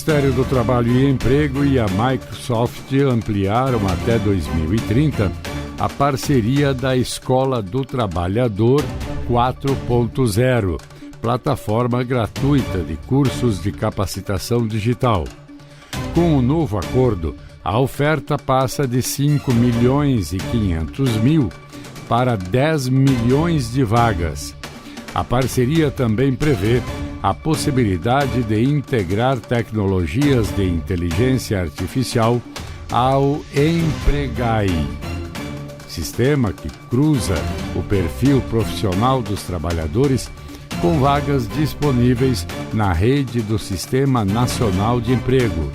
Ministério do Trabalho e Emprego e a Microsoft ampliaram até 2030 a parceria da Escola do Trabalhador 4.0, plataforma gratuita de cursos de capacitação digital. Com o novo acordo, a oferta passa de 5 milhões e 500 mil para 10 milhões de vagas. A parceria também prevê a possibilidade de integrar tecnologias de inteligência artificial ao Empregai, sistema que cruza o perfil profissional dos trabalhadores com vagas disponíveis na rede do Sistema Nacional de Emprego.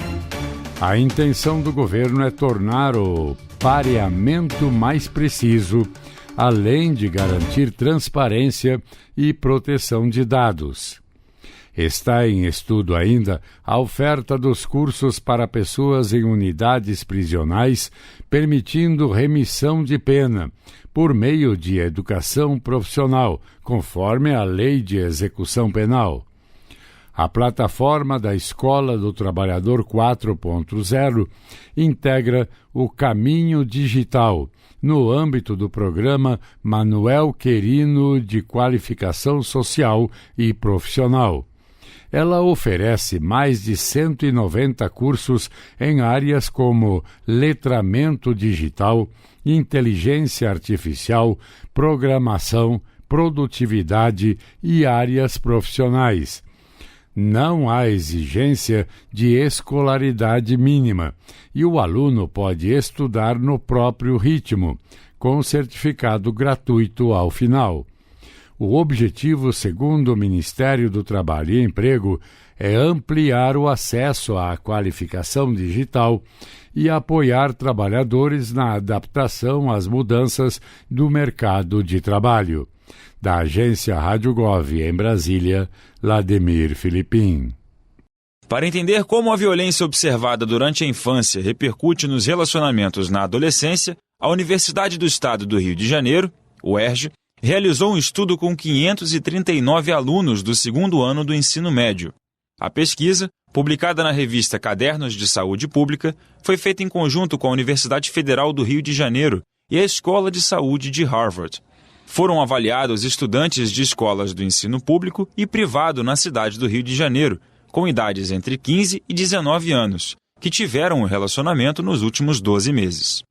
A intenção do governo é tornar o pareamento mais preciso, além de garantir transparência e proteção de dados. Está em estudo ainda a oferta dos cursos para pessoas em unidades prisionais, permitindo remissão de pena, por meio de educação profissional, conforme a Lei de Execução Penal. A plataforma da Escola do Trabalhador 4.0 integra o Caminho Digital, no âmbito do programa Manuel Querino de Qualificação Social e Profissional. Ela oferece mais de 190 cursos em áreas como letramento digital, inteligência artificial, programação, produtividade e áreas profissionais. Não há exigência de escolaridade mínima e o aluno pode estudar no próprio ritmo, com certificado gratuito ao final. O objetivo, segundo o Ministério do Trabalho e Emprego, é ampliar o acesso à qualificação digital e apoiar trabalhadores na adaptação às mudanças do mercado de trabalho. Da agência Rádio Gov em Brasília, Lademir Filipim. Para entender como a violência observada durante a infância repercute nos relacionamentos na adolescência, a Universidade do Estado do Rio de Janeiro, UERJ, realizou um estudo com 539 alunos do segundo ano do ensino médio. A pesquisa, publicada na revista Cadernos de Saúde Pública, foi feita em conjunto com a Universidade Federal do Rio de Janeiro e a Escola de Saúde de Harvard. Foram avaliados estudantes de escolas do ensino público e privado na cidade do Rio de Janeiro, com idades entre 15 e 19 anos, que tiveram um relacionamento nos últimos 12 meses.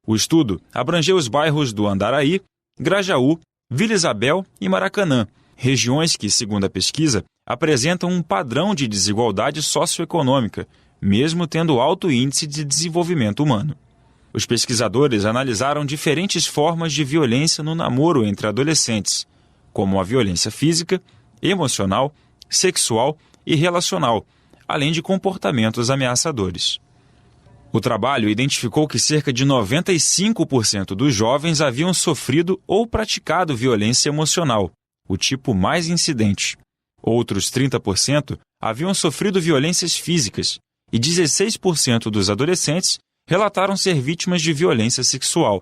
O estudo abrangeu os bairros do Andaraí, Grajaú, Vila Isabel e Maracanã, regiões que, segundo a pesquisa, apresentam um padrão de desigualdade socioeconômica, mesmo tendo alto índice de desenvolvimento humano. Os pesquisadores analisaram diferentes formas de violência no namoro entre adolescentes, como a violência física, emocional, sexual e relacional, além de comportamentos ameaçadores. O trabalho identificou que cerca de 95% dos jovens haviam sofrido ou praticado violência emocional, o tipo mais incidente. Outros 30% haviam sofrido violências físicas e 16% dos adolescentes relataram ser vítimas de violência sexual,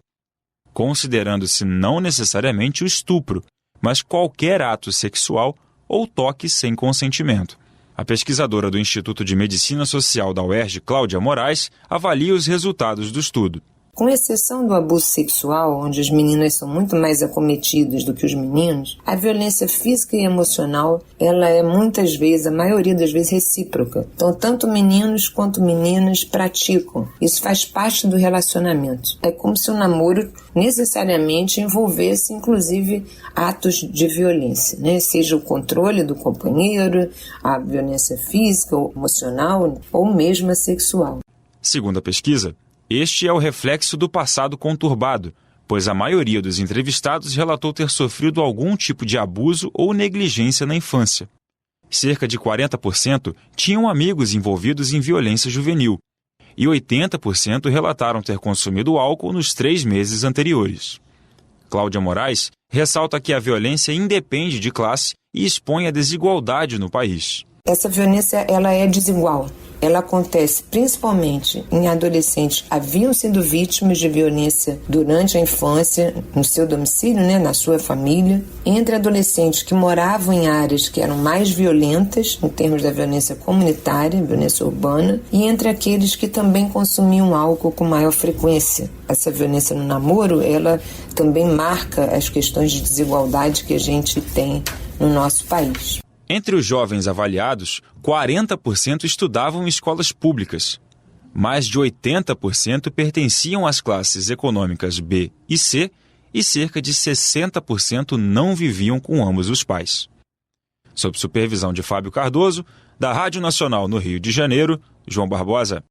considerando-se não necessariamente o estupro, mas qualquer ato sexual ou toque sem consentimento. A pesquisadora do Instituto de Medicina Social da UERJ, Cláudia Moraes, avalia os resultados do estudo. Com exceção do abuso sexual, onde as meninas são muito mais acometidas do que os meninos, a violência física e emocional, ela é muitas vezes, a maioria das vezes, recíproca. Então, tanto meninos quanto meninas praticam. Isso faz parte do relacionamento. É como se o namoro necessariamente envolvesse, inclusive, atos de violência, né? Seja o controle do companheiro, a violência física ou emocional, ou mesmo a sexual. Segundo a pesquisa, este é o reflexo do passado conturbado, pois a maioria dos entrevistados relatou ter sofrido algum tipo de abuso ou negligência na infância. Cerca de 40% tinham amigos envolvidos em violência juvenil e 80% relataram ter consumido álcool nos 3 meses anteriores. Cláudia Moraes ressalta que a violência independe de classe e expõe a desigualdade no país. Essa violência ela é desigual. ela acontece principalmente em adolescentes que haviam sido vítimas de violência durante a infância, no seu domicílio, na sua família, entre adolescentes que moravam em áreas que eram mais violentas, em termos da violência comunitária, violência urbana, e entre aqueles que também consumiam álcool com maior frequência. Essa violência no namoro, ela também marca as questões de desigualdade que a gente tem no nosso país. Entre os jovens avaliados, 40% estudavam em escolas públicas. Mais de 80% pertenciam às classes econômicas B e C e cerca de 60% não viviam com ambos os pais. Sob supervisão de Fábio Cardoso, da Rádio Nacional no Rio de Janeiro, João Barbosa.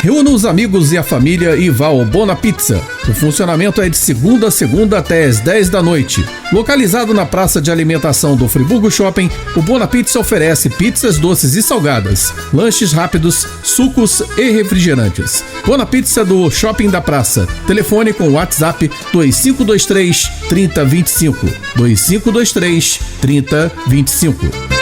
Reúna os amigos e a família e vá ao Bona Pizza. O funcionamento é de segunda a segunda até às 10 da noite. Localizado na praça de alimentação do Friburgo Shopping, o Bona Pizza oferece pizzas doces e salgadas, lanches rápidos, sucos e refrigerantes. Bona Pizza do Shopping da Praça. Telefone com WhatsApp 2523 3025. 2523 3025.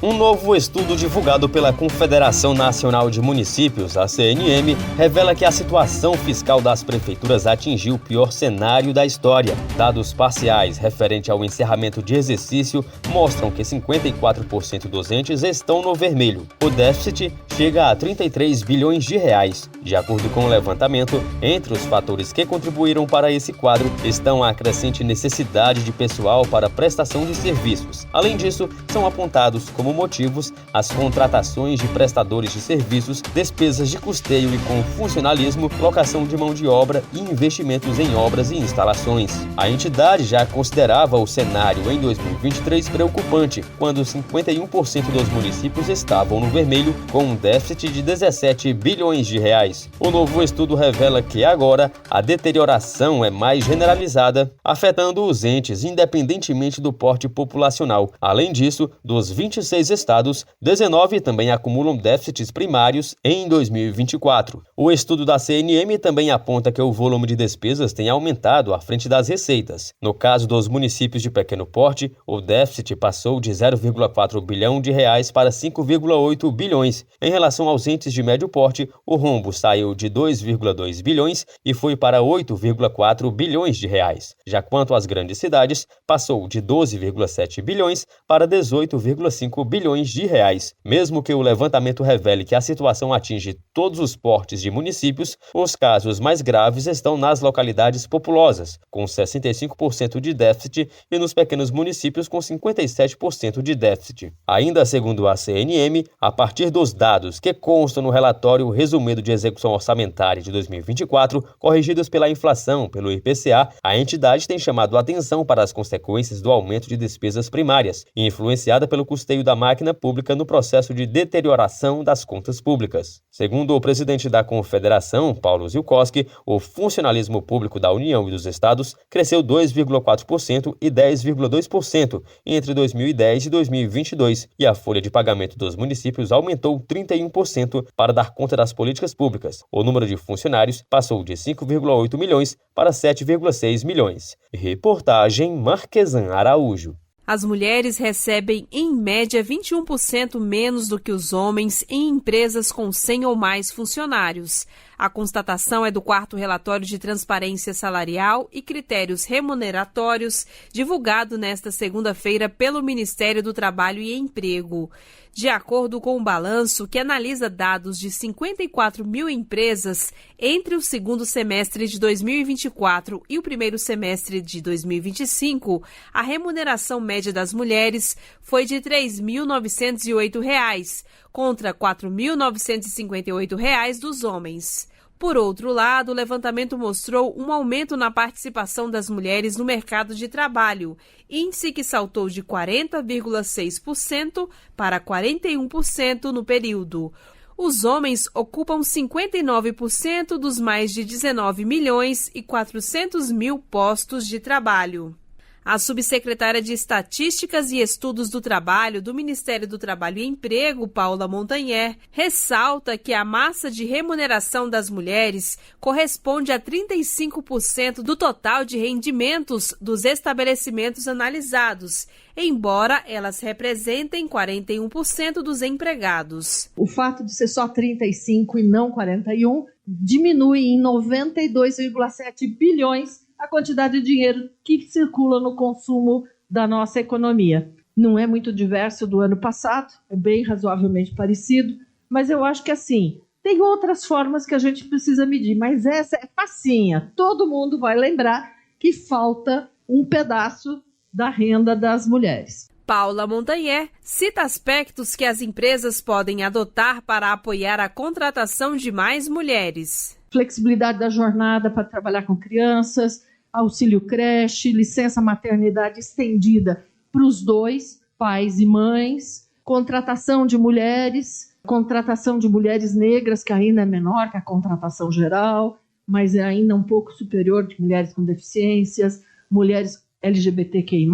Um novo estudo divulgado pela Confederação Nacional de Municípios, a CNM, revela que a situação fiscal das prefeituras atingiu o pior cenário da história. Dados parciais referentes ao encerramento de exercício mostram que 54% dos entes estão no vermelho. O déficit chega a 33 bilhões de reais. De acordo com o levantamento, entre os fatores que contribuíram para esse quadro estão a crescente necessidade de pessoal para prestação de serviços. Além disso, são apontados como motivos as contratações de prestadores de serviços, despesas de custeio e com funcionalismo, locação de mão de obra e investimentos em obras e instalações. A entidade já considerava o cenário em 2023 preocupante, quando 51% dos municípios estavam no vermelho, com um déficit de 17 bilhões de reais. O novo estudo revela que agora a deterioração é mais generalizada, afetando os entes independentemente do porte populacional. Além disso, dos 26 estados, 19 também acumulam déficits primários em 2024. O estudo da CNM também aponta que o volume de despesas tem aumentado à frente das receitas. No caso dos municípios de pequeno porte, o déficit passou de 0,4 bilhão de reais para 5,8 bilhões. Em relação aos entes de médio porte, o rombo saiu de 2,2 bilhões e foi para 8,4 bilhões de reais. Já quanto às grandes cidades, passou de 12,7 bilhões para 18,5 bilhões de reais. Mesmo que o levantamento revele que a situação atinge todos os portes de municípios, os casos mais graves estão nas localidades populosas, com 65% de déficit, e nos pequenos municípios, com 57% de déficit. Ainda segundo a CNM, a partir dos dados que constam no relatório resumido de execução orçamentária de 2024, corrigidos pela inflação pelo IPCA, a entidade tem chamado a atenção para as consequências do aumento de despesas primárias, influenciada pelo custeio da máquina pública no processo de deterioração das contas públicas. Segundo o presidente da Confederação, Paulo Zilkowski, o funcionalismo público da União e dos Estados cresceu 2,4% e 10,2% entre 2010 e 2022, e a folha de pagamento dos municípios aumentou 31% para dar conta das políticas públicas. O número de funcionários passou de 5,8 milhões para 7,6 milhões. Reportagem Marquesan Araújo. As mulheres recebem, em média, 21% menos do que os homens em empresas com 100 ou mais funcionários. A constatação é do 4º Relatório de Transparência Salarial e Critérios Remuneratórios, divulgado nesta segunda-feira pelo Ministério do Trabalho e Emprego. De acordo com o balanço, que analisa dados de 54 mil empresas entre o segundo semestre de 2024 e o primeiro semestre de 2025, a remuneração média das mulheres foi de R$ 3.908, contra R$ 4.958 dos homens. Por outro lado, o levantamento mostrou um aumento na participação das mulheres no mercado de trabalho, índice que saltou de 40,6% para 41% no período. Os homens ocupam 59% dos mais de 19 milhões e 400 mil postos de trabalho. A subsecretária de Estatísticas e Estudos do Trabalho do Ministério do Trabalho e Emprego, Paula Montanher, ressalta que a massa de remuneração das mulheres corresponde a 35% do total de rendimentos dos estabelecimentos analisados, embora elas representem 41% dos empregados. O fato de ser só 35% e não 41% diminui em 92,7 bilhões a quantidade de dinheiro que circula no consumo da nossa economia. Não é muito diverso do ano passado, é bem razoavelmente parecido, mas eu acho que assim, tem outras formas que a gente precisa medir, mas essa é facinha. Todo mundo vai lembrar que falta um pedaço da renda das mulheres. Paula Montanher cita aspectos que as empresas podem adotar para apoiar a contratação de mais mulheres. Flexibilidade da jornada para trabalhar com crianças, auxílio creche, licença maternidade estendida para os dois, pais e mães, contratação de mulheres negras, que ainda é menor que a contratação geral, mas é ainda um pouco superior de mulheres com deficiências, mulheres LGBTQI+,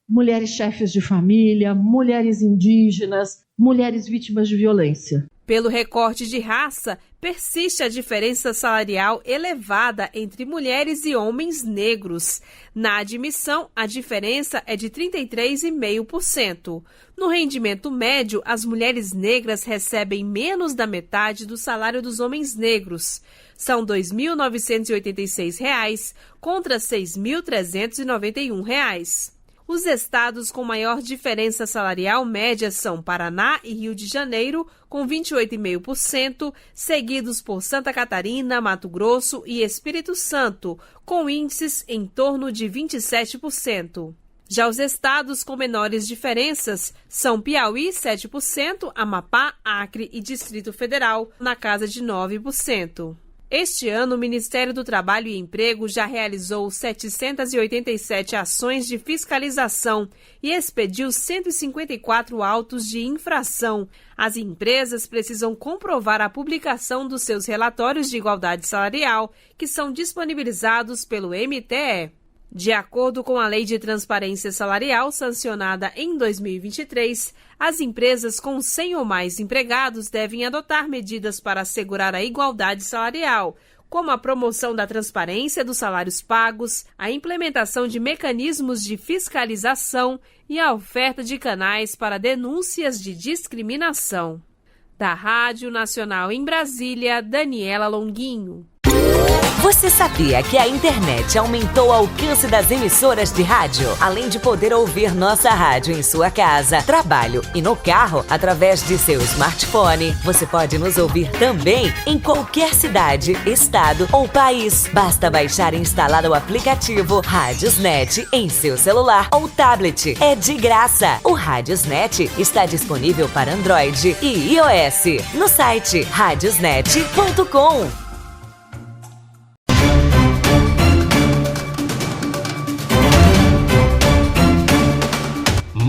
mulheres chefes de família, mulheres indígenas, mulheres vítimas de violência. Pelo recorte de raça, persiste a diferença salarial elevada entre mulheres e homens negros. Na admissão, a diferença é de 33,5%. No rendimento médio, as mulheres negras recebem menos da metade do salário dos homens negros. São R$ 2.986 contra R$ 6.391. Os estados com maior diferença salarial média são Paraná e Rio de Janeiro, com 28,5%, seguidos por Santa Catarina, Mato Grosso e Espírito Santo, com índices em torno de 27%. Já os estados com menores diferenças são Piauí, 7%, Amapá, Acre e Distrito Federal, na casa de 9%. Este ano, o Ministério do Trabalho e Emprego já realizou 787 ações de fiscalização e expediu 154 autos de infração. As empresas precisam comprovar a publicação dos seus relatórios de igualdade salarial, que são disponibilizados pelo MTE. De acordo com a Lei de Transparência Salarial, sancionada em 2023, as empresas com 100 ou mais empregados devem adotar medidas para assegurar a igualdade salarial, como a promoção da transparência dos salários pagos, a implementação de mecanismos de fiscalização e a oferta de canais para denúncias de discriminação. Da Rádio Nacional em Brasília, Daniela Longuinho. Você sabia que a internet aumentou o alcance das emissoras de rádio? Além de poder ouvir nossa rádio em sua casa, trabalho e no carro, através de seu smartphone, você pode nos ouvir também em qualquer cidade, estado ou país. Basta baixar e instalar o aplicativo Radiosnet em seu celular ou tablet. É de graça. O Radiosnet está disponível para Android e iOS no site radiosnet.com.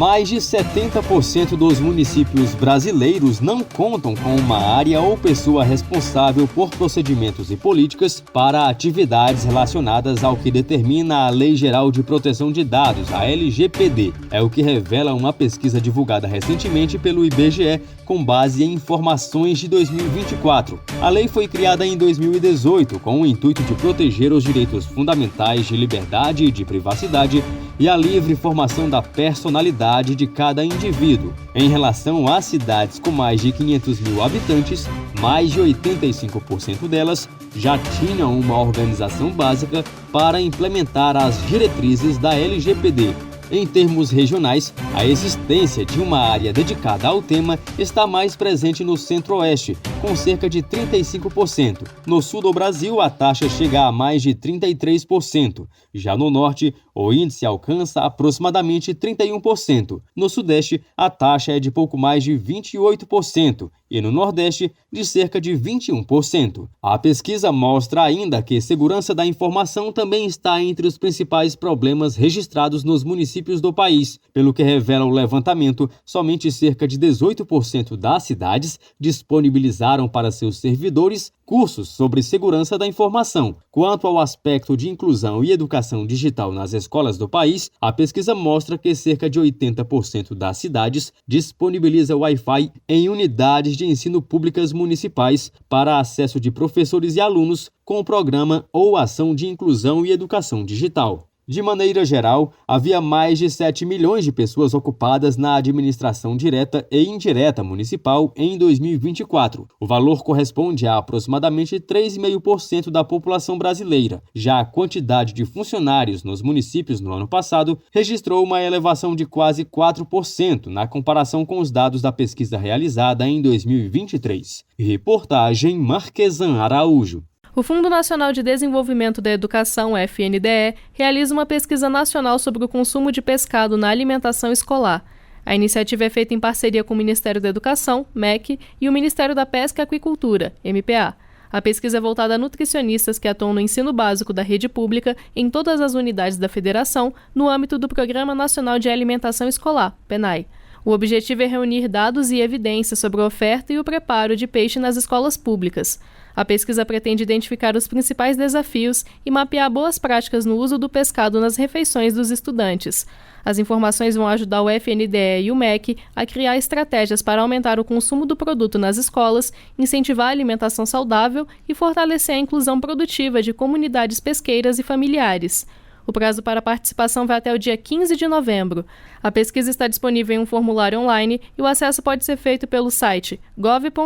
Mais de 70% dos municípios brasileiros não contam com uma área ou pessoa responsável por procedimentos e políticas para atividades relacionadas ao que determina a Lei Geral de Proteção de Dados, a LGPD. É o que revela uma pesquisa divulgada recentemente pelo IBGE com base em informações de 2024. A lei foi criada em 2018 com o intuito de proteger os direitos fundamentais de liberdade e de privacidade e a livre formação da personalidade de cada indivíduo. Em relação às cidades com mais de 500 mil habitantes, mais de 85% delas já tinham uma organização básica para implementar as diretrizes da LGPD. Em termos regionais, a existência de uma área dedicada ao tema está mais presente no Centro-Oeste, com cerca de 35%. No sul do Brasil, a taxa chega a mais de 33%. Já no Norte, o índice alcança aproximadamente 31%. No Sudeste, a taxa é de pouco mais de 28%. E no Nordeste, de cerca de 21%. A pesquisa mostra ainda que segurança da informação também está entre os principais problemas registrados nos municípios do país. Pelo que revela o levantamento, somente cerca de 18% das cidades disponibilizaram recomendaram para seus servidores cursos sobre segurança da informação. Quanto ao aspecto de inclusão e educação digital nas escolas do país, a pesquisa mostra que cerca de 80% das cidades disponibiliza Wi-Fi em unidades de ensino públicas municipais para acesso de professores e alunos com o programa ou ação de inclusão e educação digital. De maneira geral, havia mais de 7 milhões de pessoas ocupadas na administração direta e indireta municipal em 2024. O valor corresponde a aproximadamente 3,5% da população brasileira. Já a quantidade de funcionários nos municípios no ano passado registrou uma elevação de quase 4% na comparação com os dados da pesquisa realizada em 2023. Reportagem Marquesan Araújo. O Fundo Nacional de Desenvolvimento da Educação, FNDE, realiza uma pesquisa nacional sobre o consumo de pescado na alimentação escolar. A iniciativa é feita em parceria com o Ministério da Educação, MEC, e o Ministério da Pesca e Aquicultura, MPA. A pesquisa é voltada a nutricionistas que atuam no ensino básico da rede pública em todas as unidades da federação, no âmbito do Programa Nacional de Alimentação Escolar, PNAE. O objetivo é reunir dados e evidências sobre a oferta e o preparo de peixe nas escolas públicas. A pesquisa pretende identificar os principais desafios e mapear boas práticas no uso do pescado nas refeições dos estudantes. As informações vão ajudar o FNDE e o MEC a criar estratégias para aumentar o consumo do produto nas escolas, incentivar a alimentação saudável e fortalecer a inclusão produtiva de comunidades pesqueiras e familiares. O prazo para participação vai até o dia 15 de novembro. A pesquisa está disponível em um formulário online e o acesso pode ser feito pelo site gov.br/FNDE.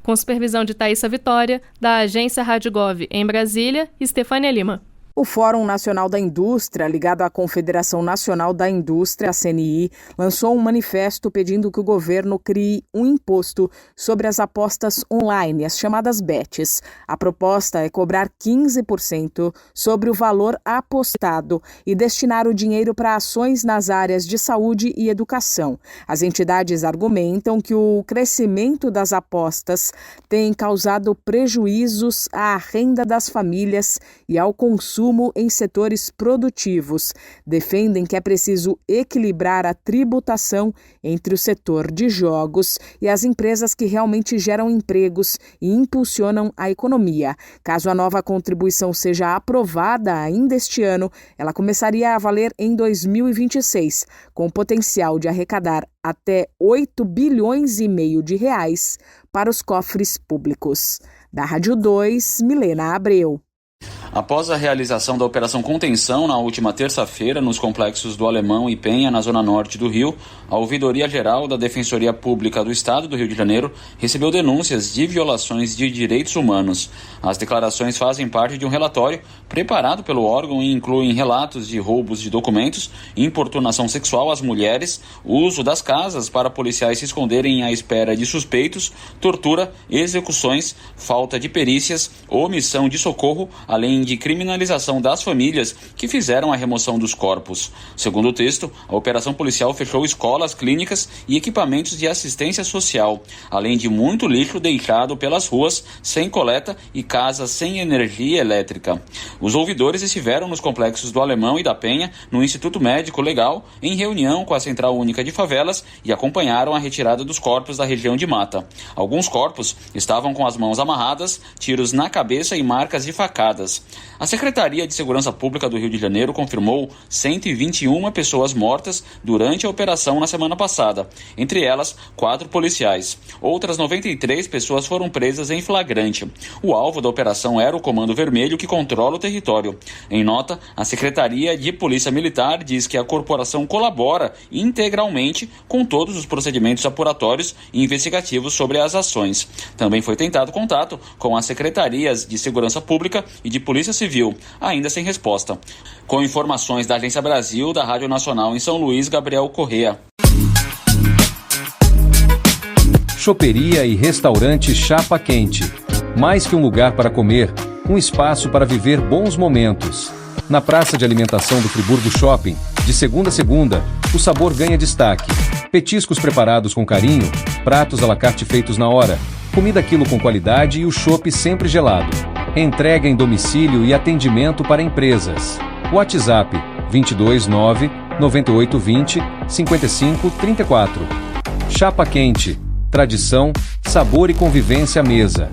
Com supervisão de Thaísa Vitória, da agência Rádio Gov em Brasília, Estefânia Lima. O Fórum Nacional da Indústria, ligado à Confederação Nacional da Indústria, a CNI, lançou um manifesto pedindo que o governo crie um imposto sobre as apostas online, as chamadas bets. A proposta é cobrar 15% sobre o valor apostado e destinar o dinheiro para ações nas áreas de saúde e educação. As entidades argumentam que o crescimento das apostas tem causado prejuízos à renda das famílias e ao consumo em setores produtivos. Defendem que é preciso equilibrar a tributação entre o setor de jogos e as empresas que realmente geram empregos e impulsionam a economia. Caso a nova contribuição seja aprovada ainda este ano, ela começaria a valer em 2026, com potencial de arrecadar até 8 bilhões e meio de reais para os cofres públicos. Da Rádio 2, Milena Abreu. Após a realização da Operação Contenção na última terça-feira nos complexos do Alemão e Penha, na zona norte do Rio, a Ouvidoria-Geral da Defensoria Pública do Estado do Rio de Janeiro recebeu denúncias de violações de direitos humanos. As declarações fazem parte de um relatório preparado pelo órgão e incluem relatos de roubos de documentos, importunação sexual às mulheres, uso das casas para policiais se esconderem à espera de suspeitos, tortura, execuções, falta de perícias, omissão de socorro, além de criminalização das famílias que fizeram a remoção dos corpos. Segundo o texto, a operação policial fechou escolas, clínicas e equipamentos de assistência social, além de muito lixo deixado pelas ruas sem coleta e casas sem energia elétrica. Os ouvidores estiveram nos complexos do Alemão e da Penha, no Instituto Médico Legal, em reunião com a Central Única de Favelas e acompanharam a retirada dos corpos da região de Mata. Alguns corpos estavam com as mãos amarradas, tiros na cabeça e marcas de facadas. A Secretaria de Segurança Pública do Rio de Janeiro confirmou 121 pessoas mortas durante a operação na semana passada, entre elas 4 policiais. Outras 93 pessoas foram presas em flagrante. O alvo da operação era o Comando Vermelho, que controla o território. Em nota, a Secretaria de Polícia Militar diz que a corporação colabora integralmente com todos os procedimentos apuratórios e investigativos sobre as ações. Também foi tentado contato com as Secretarias de Segurança Pública e de Polícia Civil, ainda sem resposta. Com informações da Agência Brasil, da Rádio Nacional em São Luís, Gabriel Correa. Choperia e restaurante Chapa Quente. Mais que um lugar para comer, um espaço para viver bons momentos. Na praça de alimentação do Friburgo Shopping, de segunda a segunda, o sabor ganha destaque. Petiscos preparados com carinho, pratos à la carte feitos na hora, comida quilo com qualidade e o chopp sempre gelado. Entrega em domicílio e atendimento para empresas. WhatsApp 229 9820 5534. Chapa Quente. tradição, sabor e convivência à mesa.